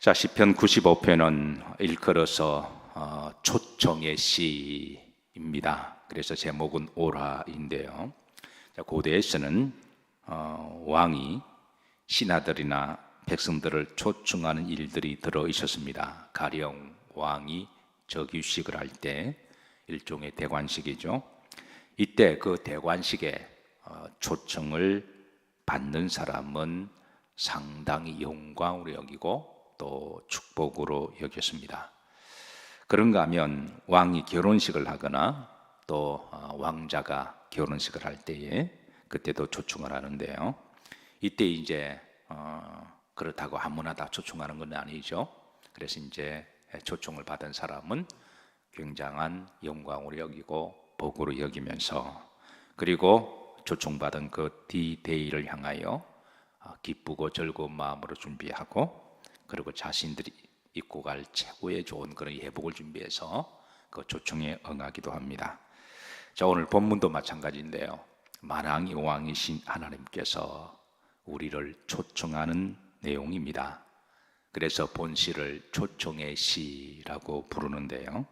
자, 시편 95편은 일컬어서 초청의 시입니다. 그래서 제목은 오라인데요. 자, 고대에서는 왕이 신하들이나 백성들을 초청하는 일들이 들어 있었습니다. 가령 왕이 즉위식을 할 때 일종의 대관식이죠. 이때 그 대관식에 초청을 받는 사람은 상당히 영광으로 여기고 또 축복으로 여겼습니다. 그런가 하면 왕이 결혼식을 하거나 또 왕자가 결혼식을 할 때에 그때도 초청을 하는데요. 이때 이제 그렇다고 아무나 다 초청하는 건 아니죠. 그래서 이제 초청을 받은 사람은 굉장한 영광으로 여기고 복으로 여기면서, 그리고 초청받은 그 D-Day를 향하여 기쁘고 즐거운 마음으로 준비하고, 그리고 자신들이 입고 갈 최고의 좋은 그런 예복을 준비해서 그 초청에 응하기도 합니다. 자, 오늘 본문도 마찬가지인데요. 만왕의 왕이신 하나님께서 우리를 초청하는 내용입니다. 그래서 본시를 초청의 시라고 부르는데요.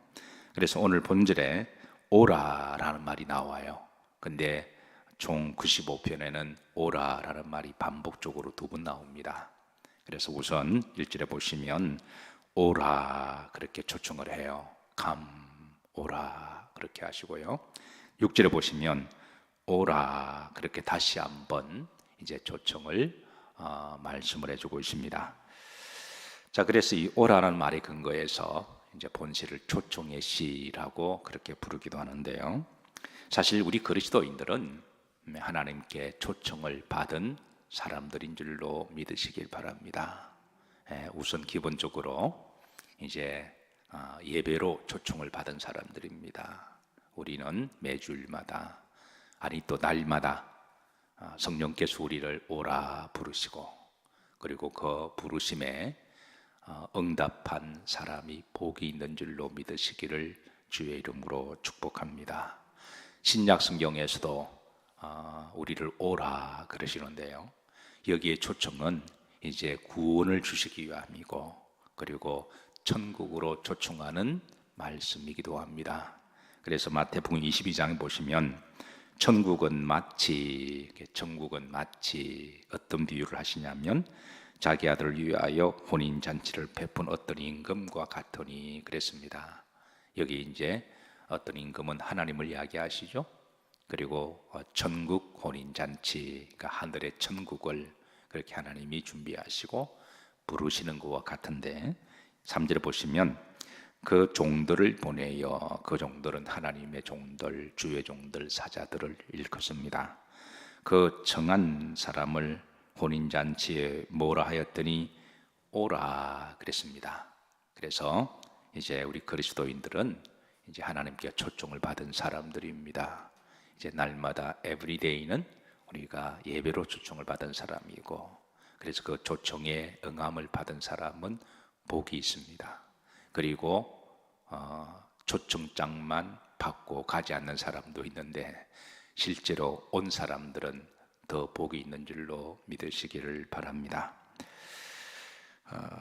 그래서 오늘 본절에 오라라는 말이 나와요. 근데 총 95편에는 오라라는 말이 반복적으로 2번 나옵니다. 그래서 우선 1절에 보시면 오라 그렇게 초청을 해요. 감 오라 그렇게 하시고요. 6절에 보시면 오라 그렇게 다시 한번 이제 초청을 말씀을 해주고 있습니다. 자, 그래서 이 오라라는 말의 근거에서 이제 본시를 초청의 시라고 그렇게 부르기도 하는데요. 사실 우리 그리스도인들은 하나님께 초청을 받은 사람들인 줄로 믿으시길 바랍니다. 우선 기본적으로 이제 예배로 초청을 받은 사람들입니다. 우리는 매주일마다, 아니 또 날마다 성령께서 우리를 오라 부르시고, 그리고 그 부르심에 응답한 사람이 복이 있는 줄로 믿으시기를 주의 이름으로 축복합니다. 신약 성경에서도 우리를 오라 그러시는데요. 여기에 초청은 이제 구원을 주시기 위함이고, 그리고 천국으로 초청하는 말씀이기도 합니다. 그래서 마태복음 22장에 보시면 천국은 마치 어떤 비유를 하시냐면 자기 아들을 위하여 혼인잔치를 베푼 어떤 임금과 같으니 그랬습니다. 여기 이제 어떤 임금은 하나님을 이야기하시죠. 그리고 천국 혼인잔치, 그러니까 하늘의 천국을 그렇게 하나님이 준비하시고 부르시는 것과 같은데, 3절에 보시면 그 종들을 보내어, 그 종들은 하나님의 종들, 주의 종들, 사자들을 일컫습니다. 그 정한 사람을 혼인잔치에 뭐라 하였더니 오라 그랬습니다. 그래서 이제 우리 그리스도인들은 이제 하나님께 초청을 받은 사람들입니다. 이제 날마다 에브리데이는 우리가 예배로 초청을 받은 사람이고, 그래서 그 초청에 응함을 받은 사람은 복이 있습니다. 그리고 초청장만 받고 가지 않는 사람도 있는데 실제로 온 사람들은 더 복이 있는 줄로 믿으시기를 바랍니다.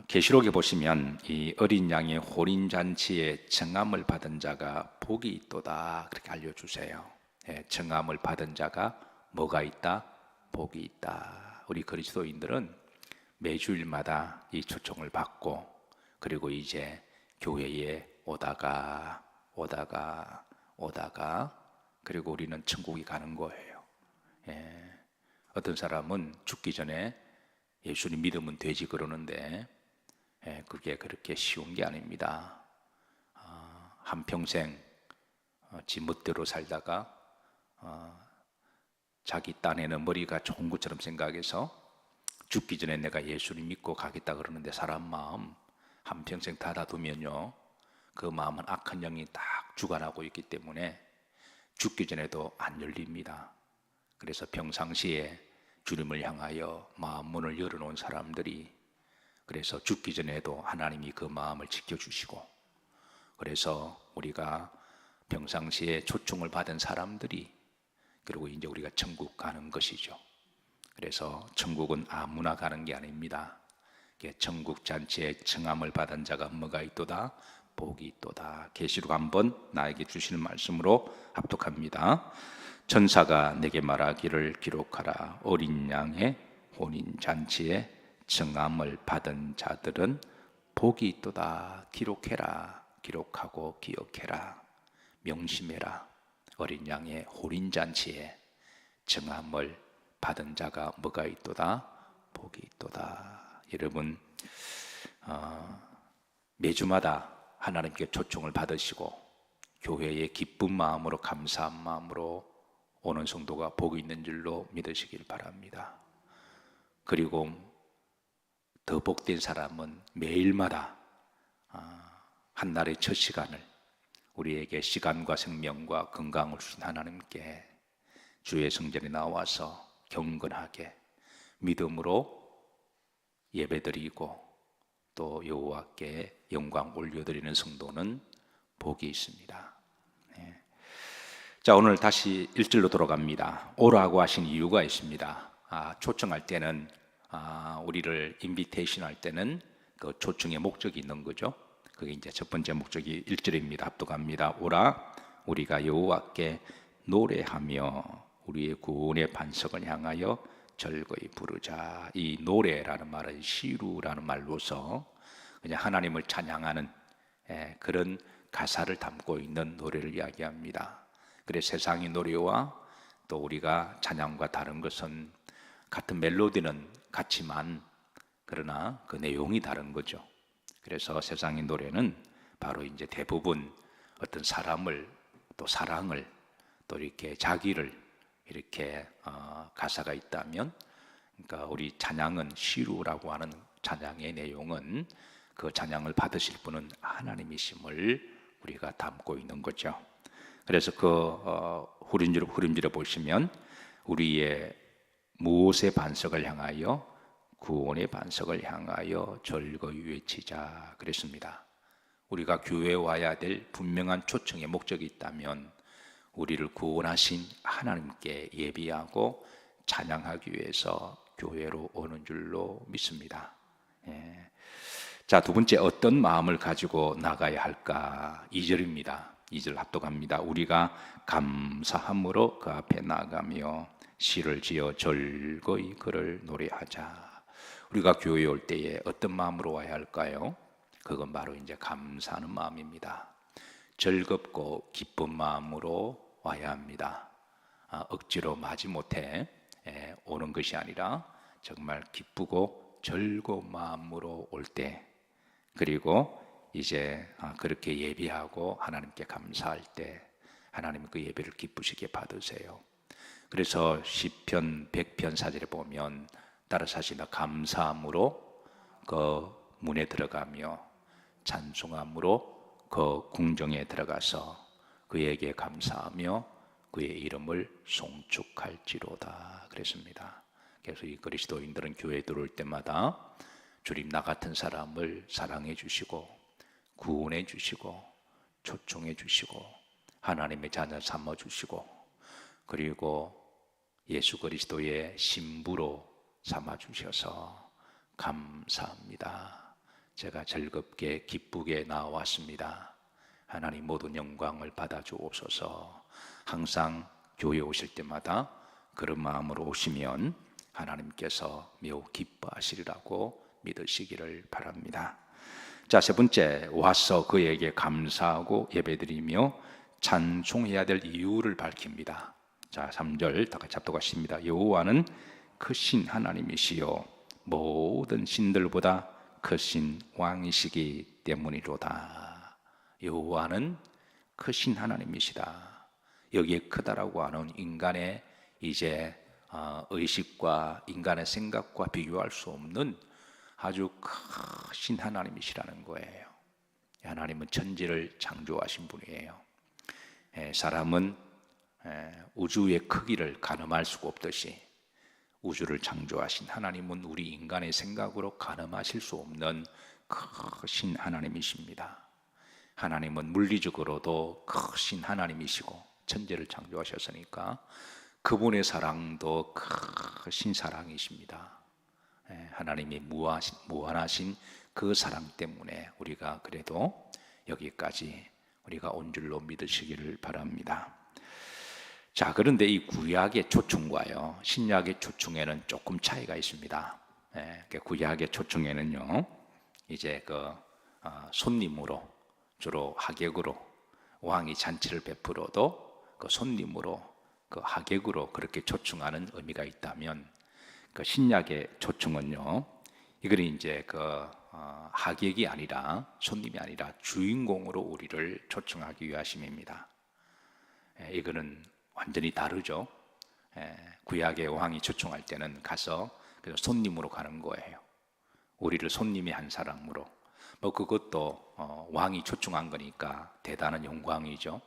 계시록에 보시면 이 어린 양의 혼인잔치에 청함을 받은 자가 복이 있도다 그렇게 알려주세요. 청함을 받은 자가 뭐가 있다? 복이 있다. 우리 그리스도인들은 매주일마다 이 초청을 받고, 그리고 이제 교회에 오다가 그리고 우리는 천국에 가는 거예요. 어떤 사람은 죽기 전에 예수님 믿으면 되지 그러는데 그게 그렇게 쉬운 게 아닙니다. 한평생 지 멋대로 살다가 자기 딴에는 머리가 좋은 것처럼 생각해서 죽기 전에 내가 예수님 믿고 가겠다 그러는데, 사람 마음 한평생 닫아두면요, 그 마음은 악한 영이 딱 주관하고 있기 때문에 죽기 전에도 안 열립니다. 그래서 평상시에 주님을 향하여 마음 문을 열어놓은 사람들이, 그래서 죽기 전에도 하나님이 그 마음을 지켜주시고, 그래서 우리가 평상시에 초청을 받은 사람들이, 그리고 이제 우리가 천국 가는 것이죠. 그래서 천국은 아무나 가는 게 아닙니다. 천국 잔치에 청함을 받은 자가 뭐가 있도다? 복이 있도다. 계시록 한번 나에게 주시는 말씀으로 합독합니다. 천사가 내게 말하기를 기록하라. 어린 양의 혼인 잔치에 청함을 받은 자들은 복이 있도다. 기록해라. 기록하고 기억해라. 명심해라. 어린 양의 혼인 잔치에 청함을 받은 자가 뭐가 있도다? 복이 있도다. 여러분, 매주마다 하나님께 초청을 받으시고 교회에 기쁜 마음으로 감사한 마음으로 오는 성도가 복이 있는 줄로 믿으시길 바랍니다. 그리고 더 복된 사람은 매일마다 한 날의 첫 시간을 우리에게 시간과 생명과 건강을 주신 하나님께 주의 성전에 나와서 경건하게 믿음으로 예배드리고 또 여호와께 영광 올려드리는 성도는 복이 있습니다. 네. 자, 오늘 다시 1절로 돌아갑니다. 오라고 하신 이유가 있습니다. 초청할 때는 우리를 인비테이션 할 때는 그 초청의 목적이 있는 거죠. 그게 이제 첫 번째 목적이 1절입니다. 합독합니다. 오라, 우리가 여호와께 노래하며 우리의 구원의 반석을 향하여 절거히 부르자. 이 노래라는 말은 시루라는 말로서 그냥 하나님을 찬양하는 그런 가사를 담고 있는 노래를 이야기합니다. 그래서 세상의 노래와 또 우리가 찬양과 다른 것은 같은 멜로디는 같지만 그러나 그 내용이 다른 거죠. 그래서 세상의 노래는 바로 이제 대부분 어떤 사람을 또 사랑을 또 이렇게 자기를 이렇게 가사가 있다면, 그러니까 우리 찬양은 시루라고 하는 찬양의 내용은 그 찬양을 받으실 분은 하나님이심을 우리가 담고 있는 거죠. 그래서 그 후렴지를 보시면 우리의 무엇의 반석을 향하여 구원의 반석을 향하여 절거히 외치자 그랬습니다. 우리가 교회에 와야 될 분명한 초청의 목적이 있다면 우리를 구원하신 하나님께 예비하고 찬양하기 위해서 교회로 오는 줄로 믿습니다. 자, 두 번째, 어떤 마음을 가지고 나가야 할까? 2절입니다. 2절 합독합니다. 우리가 감사함으로 그 앞에 나가며 시를 지어 절거히 그를 노래하자. 우리가 교회에 올 때에 어떤 마음으로 와야 할까요? 그건 바로 이제 감사하는 마음입니다. 즐겁고 기쁜 마음으로 와야 합니다. 억지로 마지못해 오는 것이 아니라 정말 기쁘고 즐거운 마음으로 올 때, 그리고 이제 그렇게 예비하고 하나님께 감사할 때 하나님 그 예배를 기쁘시게 받으세요. 그래서 시편 100편 4절에 보면 따라서 하시나 감사함으로 그 문에 들어가며 찬송함으로 그 궁정에 들어가서 그에게 감사하며 그의 이름을 송축할지로다 그랬습니다. 그래서 이 그리스도인들은 교회에 들어올 때마다 주님 나 같은 사람을 사랑해 주시고 구원해 주시고 초청해 주시고 하나님의 자녀 삼아 주시고 그리고 예수 그리스도의 신부로 삼아 주셔서 감사합니다. 제가 즐겁게 기쁘게 나왔습니다. 하나님 모든 영광을 받아 주옵소서. 항상 교회 오실 때마다 그런 마음으로 오시면 하나님께서 매우 기뻐하시리라고 믿으시기를 바랍니다. 자, 세 번째, 와서 그에게 감사하고 예배드리며 찬송해야 될 이유를 밝힙니다. 자, 3절 다 같이 합독하십니다. 여호와는 크신 하나님이시요 모든 신들보다 크신 왕이시기 때문이로다. 여호와는 크신 하나님이시다. 여기에 크다라고 하는 인간의 이제 의식과 인간의 생각과 비교할 수 없는 아주 크신 하나님이시라는 거예요. 하나님은 천지를 창조하신 분이에요. 사람은 우주의 크기를 가늠할 수가 없듯이 우주를 창조하신 하나님은 우리 인간의 생각으로 가늠하실 수 없는 크신 하나님이십니다. 하나님은 물리적으로도 크신 하나님이시고 천지를 창조하셨으니까 그분의 사랑도 크신 사랑이십니다. 하나님이 무한하신 그 사랑 때문에 우리가 그래도 여기까지 우리가 온 줄로 믿으시기를 바랍니다. 자, 그런데 이 구약의 초청과요 신약의 초청에는 조금 차이가 있습니다. 구약의 초청에는요 이제 손님으로, 주로 하객으로 왕이 잔치를 베풀어도 그 손님으로, 그 하객으로 그렇게 초청하는 의미가 있다면, 그 신약의 초청은요 이거는 이제 하객이 아니라, 손님이 아니라 주인공으로 우리를 초청하기 위하심입니다. 이거는 완전히 다르죠. 구약의 왕이 초청할 때는 가서 그냥 손님으로 가는 거예요. 우리를 손님의 한 사람으로. 그것도 왕이 초청한 거니까 대단한 영광이죠.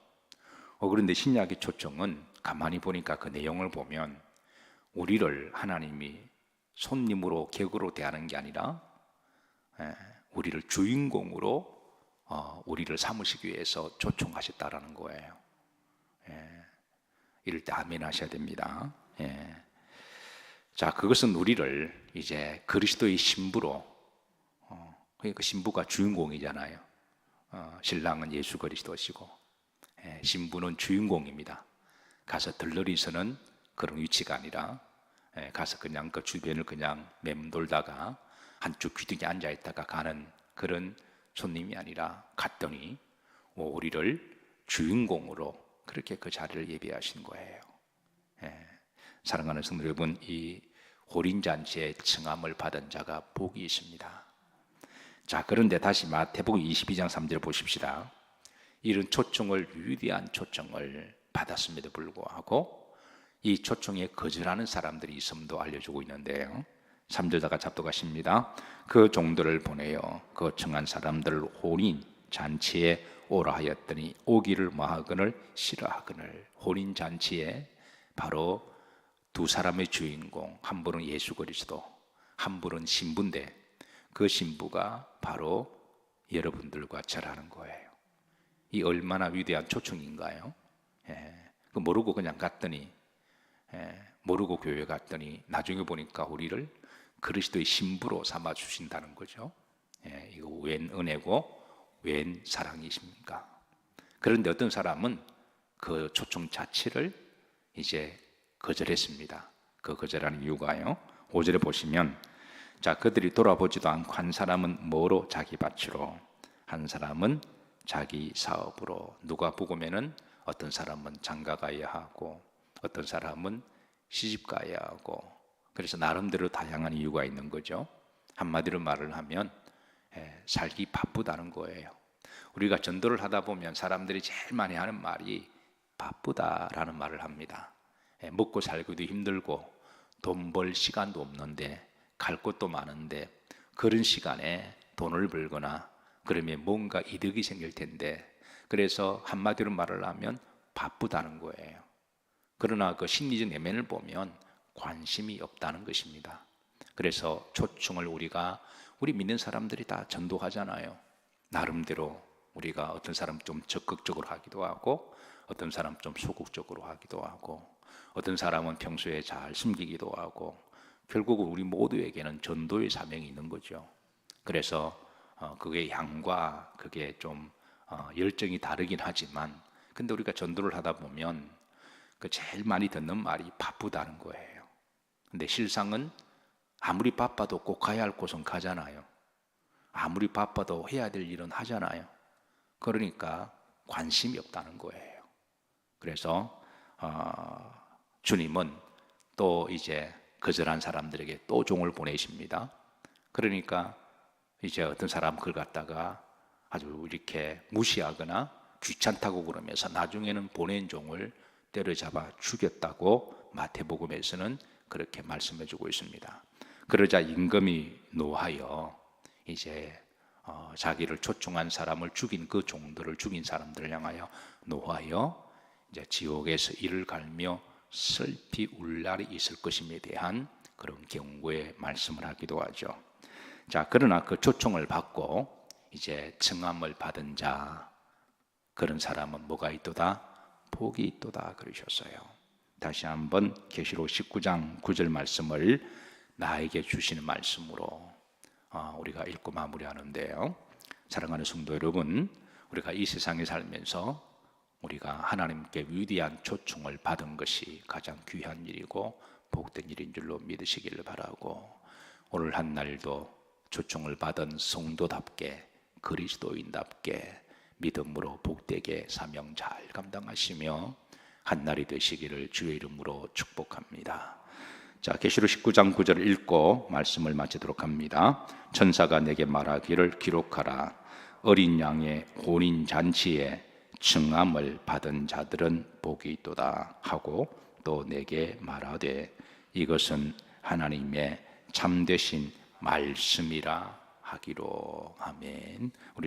그런데 신약의 초청은 가만히 보니까 그 내용을 보면 우리를 하나님이 손님으로, 객으로 대하는 게 아니라 우리를 주인공으로 우리를 삼으시기 위해서 초청하셨다라는 거예요. 이럴 때 아멘 하셔야 됩니다. 자, 그것은 우리를 이제 그리스도의 신부로, 그러니까 신부가 주인공이잖아요. 신랑은 예수 그리스도시고 신부는 주인공입니다. 가서 들러리서는 그런 위치가 아니라 가서 그냥 그 주변을 그냥 맴돌다가 한쪽 귀등에 앉아 있다가 가는 그런 손님이 아니라 갔더니 우리를 주인공으로 그렇게 그 자리를 예비하신 거예요. 사랑하는 성도 여러분, 이 호린잔치에 청함을 받은 자가 복이 있습니다. 자, 그런데 다시 마태복음 22장 3절 보십시다. 이런 초청을, 위대한 초청을 받았음에도 불구하고 이 초청에 거절하는 사람들이 있음도 알려주고 있는데요. 3절다가 잡독하십니다. 그 종들을 보내어 그 청한 사람들을 혼인 잔치에 오라 하였더니 오기를 뭐하거늘 싫어하거늘. 혼인 잔치에 바로 두 사람의 주인공, 한 분은 예수 그리스도, 한 분은 신부인데 그 신부가 바로 여러분들과 저라는 거예요. 이 얼마나 위대한 초청인가요? 모르고 그냥 갔더니, 모르고 교회 갔더니 나중에 보니까 우리를 그리스도의 신부로 삼아 주신다는 거죠. 이거 웬 은혜고 웬 사랑이십니까? 그런데 어떤 사람은 그 초청 자체를 이제 거절했습니다. 그 거절하는 이유가요, 5절에 보시면, 자, 그들이 돌아보지도 않고 한 사람은 뭐로? 자기 밭으로, 한 사람은 자기 사업으로. 누가 보고면은 어떤 사람은 장가 가야 하고 어떤 사람은 시집 가야 하고, 그래서 나름대로 다양한 이유가 있는 거죠. 한마디로 말을 하면 살기 바쁘다는 거예요. 우리가 전도를 하다 보면 사람들이 제일 많이 하는 말이 바쁘다라는 말을 합니다. 먹고 살기도 힘들고 돈 벌 시간도 없는데 갈 곳도 많은데 그런 시간에 돈을 벌거나 그러면 뭔가 이득이 생길 텐데, 그래서 한마디로 말을 하면 바쁘다는 거예요. 그러나 그 심리적 내면을 보면 관심이 없다는 것입니다. 그래서 초청을 우리 믿는 사람들이 다 전도하잖아요. 나름대로 우리가 어떤 사람 좀 적극적으로 하기도 하고 어떤 사람 좀 소극적으로 하기도 하고 어떤 사람은 평소에 잘 숨기기도 하고, 결국은 우리 모두에게는 전도의 사명이 있는 거죠. 그래서 그게 양과 그게 좀 열정이 다르긴 하지만, 근데 우리가 전도를 하다 보면 그 제일 많이 듣는 말이 바쁘다는 거예요. 근데 실상은 아무리 바빠도 꼭 가야 할 곳은 가잖아요. 아무리 바빠도 해야 될 일은 하잖아요. 그러니까 관심이 없다는 거예요. 그래서 주님은 또 이제 거절한 사람들에게 또 종을 보내십니다. 그러니까 이제 어떤 사람 그걸 갖다가 아주 이렇게 무시하거나 귀찮다고 그러면서 나중에는 보낸 종을 때려잡아 죽였다고 마태복음에서는 그렇게 말씀해 주고 있습니다. 그러자 임금이 노하여 이제 자기를 초청한 사람을 죽인 그 종들을 죽인 사람들을 향하여 노하여 이제 지옥에서 이를 갈며 슬피 울 날이 있을 것임에 대한 그런 경고의 말씀을 하기도 하죠. 자, 그러나 그 초청을 받고 이제 청함을 받은 자, 그런 사람은 뭐가 있도다? 복이 있도다 그러셨어요. 다시 한번 계시록 19장 9절 말씀을 나에게 주시는 말씀으로 우리가 읽고 마무리하는데요. 사랑하는 성도 여러분, 우리가 이 세상에 살면서 우리가 하나님께 위대한 초청을 받은 것이 가장 귀한 일이고 복된 일인 줄로 믿으시기를 바라고, 오늘 한 날도 초청을 받은 성도답게 그리스도인답게 믿음으로 복되게 사명 잘 감당하시며 한 날이 되시기를 주의 이름으로 축복합니다. 자, 계시록 19장 9절을 읽고 말씀을 마치도록 합니다. 천사가 내게 말하기를 기록하라. 어린 양의 혼인 잔치에 청함을 받은 자들은 복이 있도다 하고 또 내게 말하되 이것은 하나님의 참되신 말씀이라 하기로. 아멘. 우리